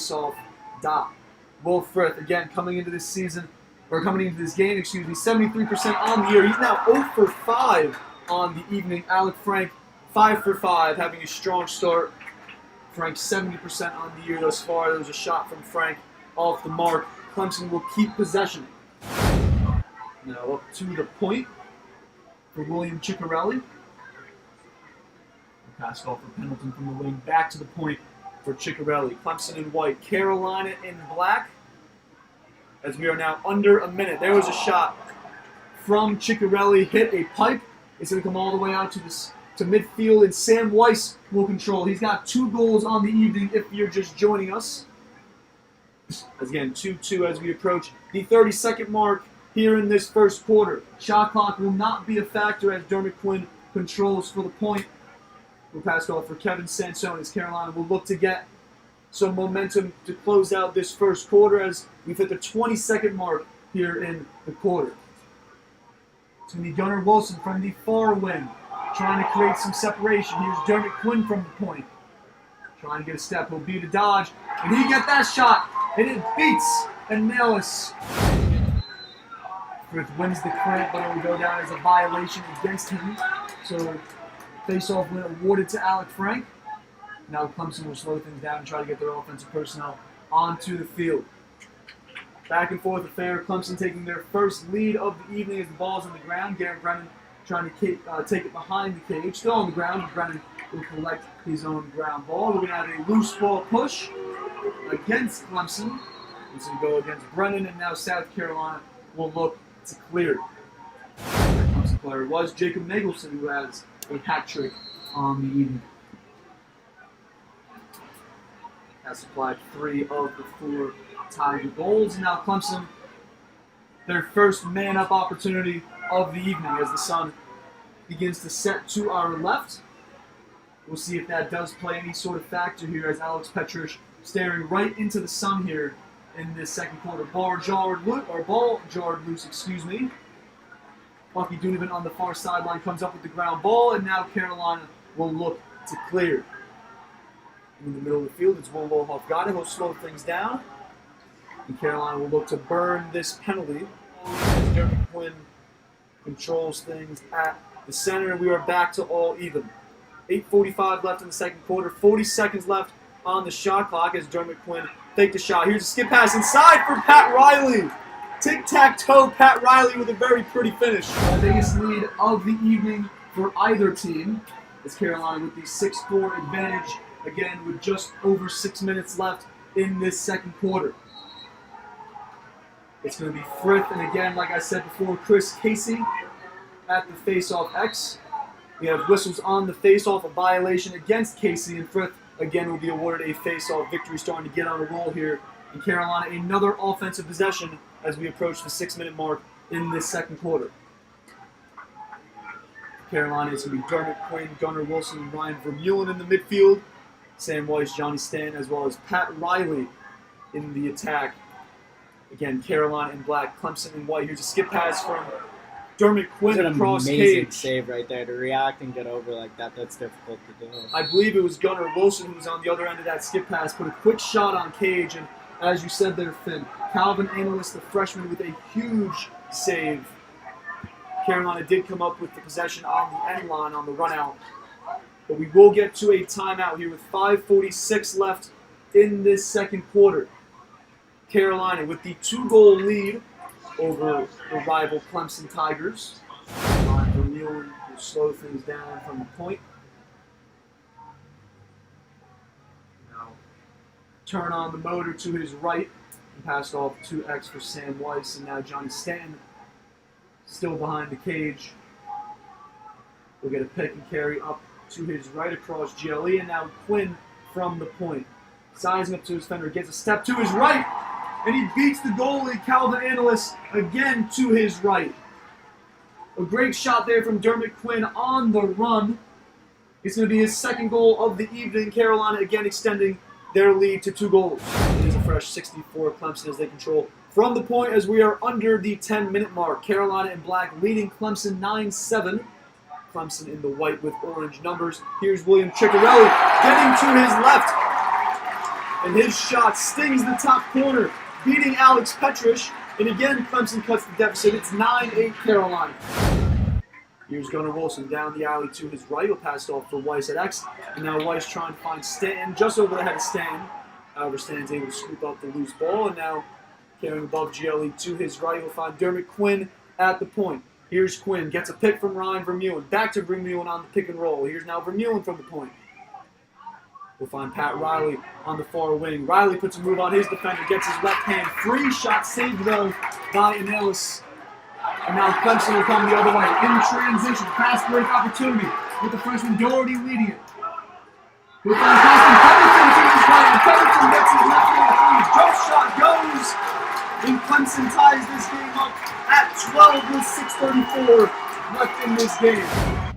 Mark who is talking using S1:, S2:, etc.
S1: face-off dot. Will Frith, again, coming into this game, 73% on the year. He's now 0 for 5 on the evening. Alec Frank, 5 for 5, having a strong start. Frank, 70% on the year thus far. There was a shot from Frank off the mark. Clemson will keep possession. Now up to the point for William Ciccarelli. Pass off for Pendleton from the wing. Back to the point for Ciccarelli. Clemson in white, Carolina in black. As we are now under a minute. There was a shot from Ciccarelli. Hit a pipe. It's going to come all the way out to midfield, and Sam Weiss will control. He's got 2 goals on the evening if you're just joining us. As again, 2-2 as we approach the 32nd mark here in this first quarter. Shot clock will not be a factor as Dermot Quinn controls for the point. We'll pass it off for Kevin Sansone as Carolina will look to get some momentum to close out this first quarter as we've hit the 22nd mark here in the quarter. It's going to be Gunnar Wilson from the far wing, trying to create some separation. Here's Dermot Quinn from the point. Trying to get a step. He'll beat a dodge. And he get that shot. And it beats Anelis. Frith wins the clamp, but it will go down as a violation against him. So face-off win awarded to Alec Frank. Now Clemson will slow things down and try to get their offensive personnel onto the field. Back and forth affair. Clemson taking their first lead of the evening as the ball's on the ground. Garrett Brennan trying to take it behind the cage. Still on the ground. Brennan will collect his own ground ball. We're going to have a loose ball push against Clemson. It's going to go against Brennan, and now South Carolina will look to clear. The Clemson player was Jacob Nagelson, who has a hat trick on the evening. Has supplied 3 of the 4 Tiger goals. And now Clemson, their first man-up opportunity of the evening as the sun begins to set to our left. We'll see if that does play any sort of factor here as Alex Petrish staring right into the sun here in this second quarter. Ball jarred loose, excuse me. Bucky Donovan on the far sideline comes up with the ground ball, and now Carolina will look to clear. In the middle of the field, it's Will Lohoff got it. He'll slow things down. And Carolina will look to burn this penalty. As Dermot Quinn controls things at the center, and we are back to all even. 8:45 left in the second quarter. 40 seconds left on the shot clock as Dermot Quinn faked a shot. Here's a skip pass inside for Pat Riley. Tic-tac-toe, Pat Riley with a very pretty finish. The biggest lead of the evening for either team is Carolina with the 6-4 advantage. Again, with just over 6 minutes left in this second quarter. It's going to be Frith, and again, like I said before, Chris Casey at the face-off X. We have whistles on the face-off, a violation against Casey, and Frith again will be awarded a face-off victory, starting to get on a roll here in Carolina. Another offensive possession as we approach the 6-minute mark in this second quarter. Carolina is going to be Dermot Quinn, Gunnar Wilson, and Ryan Vermeulen in the midfield. Sam Weiss, Johnny Stan, as well as Pat Riley in the attack. Again, Carolina in black, Clemson in white. Here's a skip pass from Dermot Quinn across cage.
S2: An amazing save right there. To react and get over like that, that's difficult to do.
S1: I believe it was Gunnar Wilson who was on the other end of that skip pass. Put a quick shot on cage, and as you said there, Finn, Calvin Analis, the freshman, with a huge save. Carolina did come up with the possession on the end line on the run out. But we will get to a timeout here with 5:46 left in this second quarter. Carolina with the 2-goal lead over the rival Clemson Tigers. Vermeulen will slow things down from the point. Now turn on the motor to his right and pass off 2X for Sam Weiss, and now Johnny Stanton still behind the cage. We'll get a pick and carry up to his right across GLE, and now Quinn from the point. Sizing up to his defender, gets a step to his right, and he beats the goalie, Calvin Analis, again to his right. A great shot there from Dermot Quinn on the run. It's going to be his second goal of the evening. Carolina again extending their lead to 2 goals. It is a fresh 64 Clemson as they control from the point as we are under the 10-minute mark. Carolina in black leading Clemson 9-7. Clemson in the white with orange numbers. Here's William Ciccarelli getting to his left. And his shot stings the top corner, beating Alex Petrish. And again, Clemson cuts the deficit. It's 9-8 Carolina. Here's Gunnar Wilson down the alley to his right. He'll pass it off for Weiss at X. And now Weiss trying to find Stanton just over the head of Stanton. However, Stanton's able to scoop up the loose ball. And now carrying above GLE to his right, he'll find Dermot Quinn at the point. Here's Quinn. Gets a pick from Ryan Vermeulen. Back to Vermeulen on the pick and roll. Here's now Vermeulen from the point. We'll find Pat Riley on the far wing. Riley puts a move on his defender, gets his left hand free shot, saved though by Anelis. And now Clemson will come the other way. In transition, fast break opportunity with the freshman Doherty leading it. We'll find Preston Covington to his right, and Covington gets his left hand free. Jump shot goes, and Clemson ties this game up at 12 with 6:34 left in this game.